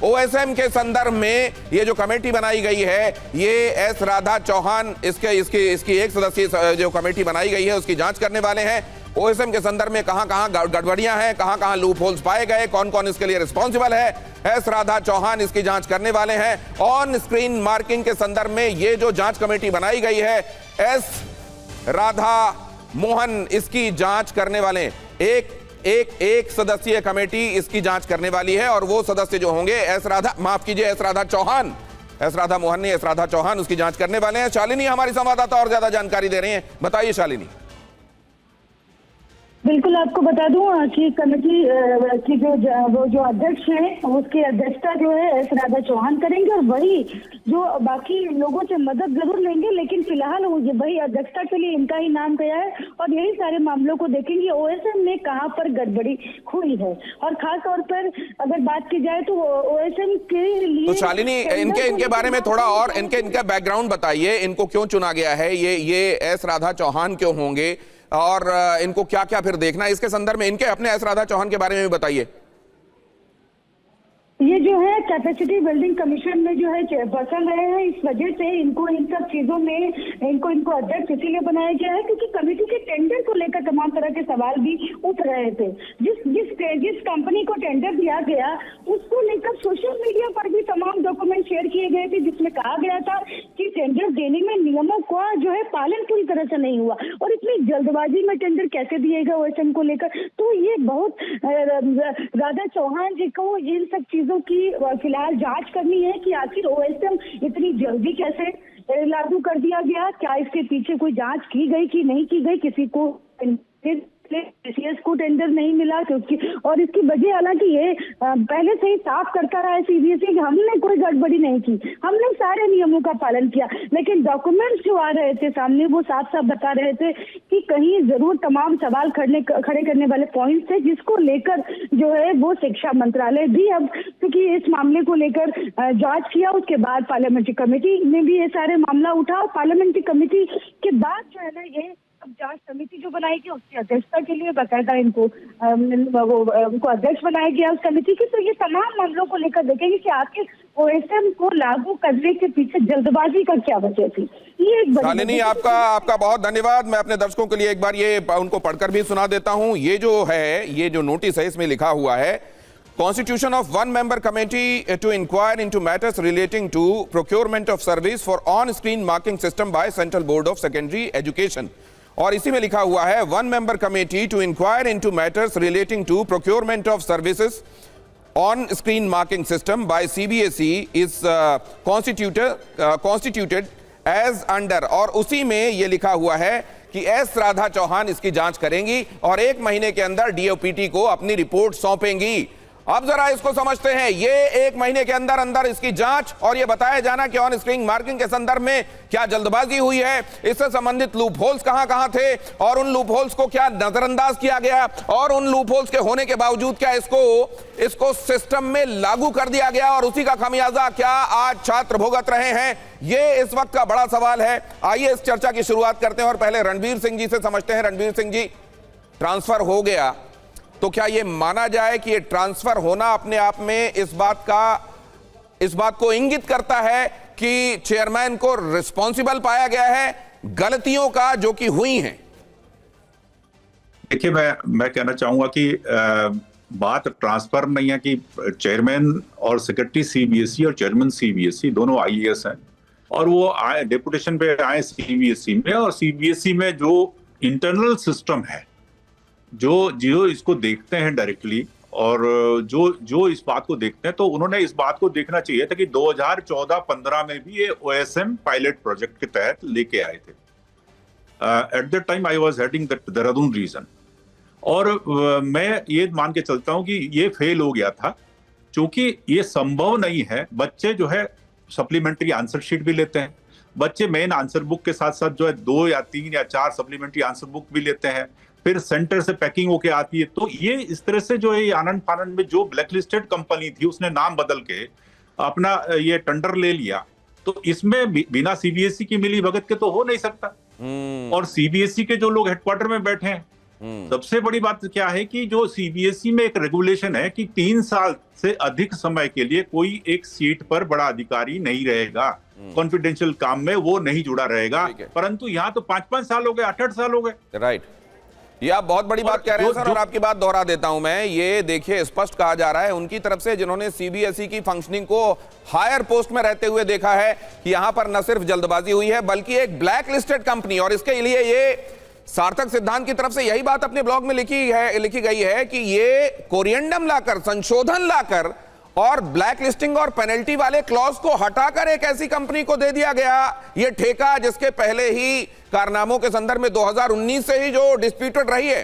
OSM के संदर्भ में ये जो कमेटी बनाई गई है, ये एस राधा चौहान इसकी एक सदस्यीय जो कमेटी बनाई गई है उसकी जांच करने वाले हैं। ओएसएम के संदर्भ में कहां-कहां गड़बड़ियां हैं, कहां-कहां लूप होल्स पाए गए, कौन-कौन इसके लिए रिस्पॉन्सिबल है, एस राधा चौहान इसकी जांच करने वाले हैं। ऑन स्क्रीन मार्किंग के संदर्भ में ये जो जांच कमेटी बनाई गई है, एस राधा मोहन इसकी जांच करने वाले एक सदस्यीय कमेटी इसकी जांच करने वाली है, और वो सदस्य जो होंगे एस राधा चौहान, एस राधा मोहन नहीं, एस राधा चौहान उसकी जांच करने वाले हैं। शालिनी हमारी संवाददाता और ज्यादा जानकारी दे रही हैं, बताइए शालिनी। बिल्कुल, आपको बता दूं कि कमेटी की जो अध्यक्ष हैं उसकी अध्यक्षता जो है एस राधा चौहान करेंगे, और वही जो बाकी लोगों से मदद जरूर लेंगे, लेकिन फिलहाल वही अध्यक्षता के लिए इनका ही नाम गया है और यही सारे मामलों को देखेंगे ओएसएम में कहां पर गड़बड़ी हुई है। और खास तौर पर अगर बात की जाए तो ओएसएम के लिए तो शालिनी इनके बारे में थोड़ा और इनका बैकग्राउंड बताइए, इनको क्यों चुना गया है, ये एस राधा चौहान क्यों होंगे और इनको क्या क्या फिर देखना है, इसके संदर्भ में इनके अपने एस राधा चौहान के बारे में भी बताइए। ये जो है कैपेसिटी बिल्डिंग कमीशन में जो है चेयरपर्सन रहे हैं, इस वजह से इनको इन सब चीजों में इनको अध्यक्ष इसीलिए बनाया गया है क्योंकि कमेटी के टेंडर को लेकर तमाम तरह के सवाल भी उठ रहे थे। जिस कंपनी को टेंडर दिया गया उसको लेकर सोशल मीडिया पर भी तमाम डॉक्यूमेंट शेयर किए गए थे, जिसमें कहा गया था कि टेंडर देने में नियमों का जो है पालन पूरी तरह से नहीं हुआ, और इतनी जल्दबाजी में टेंडर कैसे दिएगा ओएसएम को लेकर। तो ये बहुत राधा चौहान जी को इन सब चीजों की फिलहाल जांच करनी है कि आखिर ओएसएम इतनी जल्दी कैसे लागू कर दिया गया, क्या इसके पीछे कोई जांच की गई कि नहीं की गई, किसी को सीएस को टेंडर नहीं मिला क्योंकि, और इसकी वजह हालांकि ये पहले से ही साफ करता रहा है सीबीएसई कि हमने कोई गड़बड़ी नहीं की, हमने सारे नियमों का पालन किया, लेकिन डॉक्यूमेंट्स जो आ रहे थे सामने वो साफ साफ बता रहे थे कि कहीं जरूर तमाम सवाल खड़े करने वाले पॉइंट्स थे, जिसको लेकर जो है वो शिक्षा मंत्रालय भी अब क्योंकि इस मामले को लेकर जांच किया, उसके बाद पार्लियामेंट्री कमेटी में भी ये सारे मामला उठा, और पार्लियामेंट्री कमेटी के बाद जो है ना ये अब जांच समिति जो बनाएगी उसकी अध्यक्षता के लिए बाकायदा उनको अध्यक्ष बनाया गया उस कमेटी की। तो ये तमाम मामलों को लेकर देखेंगे कि आखिर ओएसएम को लागू करने के पीछे जल्दबाजी का क्या वजह थी। ये एक शालिनी आपका बहुत धन्यवाद। मैं अपने दर्शकों के लिए एक बार ये उनको पढ़कर भी सुना देता हूं। ये जो नोटिस है इसमें लिखा हुआ है, Constitution of one member committee to inquire into matters relating to procurement of service for on-screen marking system by Central Board of Secondary Education. और इसी में लिखा हुआ है, one member committee to inquire into matters relating to procurement of services on-screen marking system by CBSE is constituted as under, और उसी में ये लिखा हुआ है कि एस राधा चौहान इसकी जांच करेंगी और 1 महीने के अंदर डीओपीटी को अपनी रिपोर्ट सौंपेंगी। अब जरा इसको समझते हैं, ये 1 महीने के अंदर इसकी जांच और ये बताया जाना कि ऑन स्क्रीन मार्किंग के संदर्भ में क्या जल्दबाजी हुई है, इससे संबंधित लूप होल्स कहां थे और उन लूप होल्स को क्या नजरअंदाज किया गया, और उन लूप होल्स के होने के बावजूद क्या इसको सिस्टम में लागू कर दिया गया और उसी का खामियाजा क्या आज छात्र भुगत रहे हैं, ये इस वक्त का बड़ा सवाल है। आइए इस चर्चा की शुरुआत करते हैं और पहले रणवीर सिंह जी से समझते हैं। रणवीर सिंह जी, ट्रांसफर हो गया तो क्या यह माना जाए कि यह ट्रांसफर होना अपने आप में इस बात को इंगित करता है कि चेयरमैन को रिस्पॉन्सिबल पाया गया है गलतियों का जो कि हुई हैं? देखिए, मैं कहना चाहूंगा कि बात ट्रांसफर नहीं है कि चेयरमैन और सेक्रेटरी सीबीएसई और चेयरमैन सीबीएसई दोनों आईएएस हैं और वो आए डेपुटेशन पे आए सीबीएसई में, और सीबीएसई में जो इंटरनल सिस्टम है जो इसको देखते हैं डायरेक्टली और जो इस बात को देखते हैं, तो उन्होंने इस बात को देखना चाहिए था कि 2014-15 में भी ये ओएसएम पायलट प्रोजेक्ट के तहत लेके आए थे। At that time I was heading the Dehradun region, और मैं ये मान के चलता हूं कि ये फेल हो गया था क्योंकि ये संभव नहीं है। बच्चे जो है सप्लीमेंट्री आंसर शीट भी लेते हैं, बच्चे मेन आंसर बुक के साथ साथ जो है 2 या 3 या 4 सप्लीमेंट्री आंसर बुक भी लेते हैं, फिर सेंटर से पैकिंग होके आती है। तो ये इस तरह से जो है आनंद फानंद में जो ब्लैकलिस्टेड कंपनी थी उसने नाम बदल के अपना ये टेंडर ले लिया, तो इसमें बिना सीबीएसई की मिली भगत के तो हो नहीं सकता। और सीबीएसई के जो लोग हेडक्वार्टर में बैठे हैं सबसे बड़ी बात क्या है कि जो सीबीएसई में एक रेगुलेशन है कि 3 साल से अधिक समय के लिए कोई एक सीट पर बड़ा अधिकारी नहीं रहेगा, कॉन्फिडेंशियल काम में वो नहीं जुड़ा रहेगा। ठीक है। परंतु यहाँ तो 5-5 साल हो गए, 8-8 साल हो गए। राइट, ये आप बहुत बड़ी बात कह रहे हैं सर, और आपकी बात दोहरा देता हूं मैं। ये देखिए स्पष्ट कहा जा रहा है उनकी तरफ से, जिन्होंने सीबीएसई की फंक्शनिंग को हायर पोस्ट में रहते हुए देखा है, कि यहां पर न सिर्फ जल्दबाजी हुई है बल्कि एक ब्लैक लिस्टेड कंपनी, और इसके लिए ये सार्थक सिद्धांत की तरफ से यही बात अपने ब्लॉग में लिखी गई है कि ये कोरिएंडम लाकर, संशोधन लाकर और ब्लैक लिस्टिंग और पेनल्टी वाले क्लॉज को हटाकर एक ऐसी कंपनी को दे दिया गया ये ठेका, जिसके पहले ही कारनामों के संदर्भ में 2019 से ही जो डिस्प्यूटेड रही है।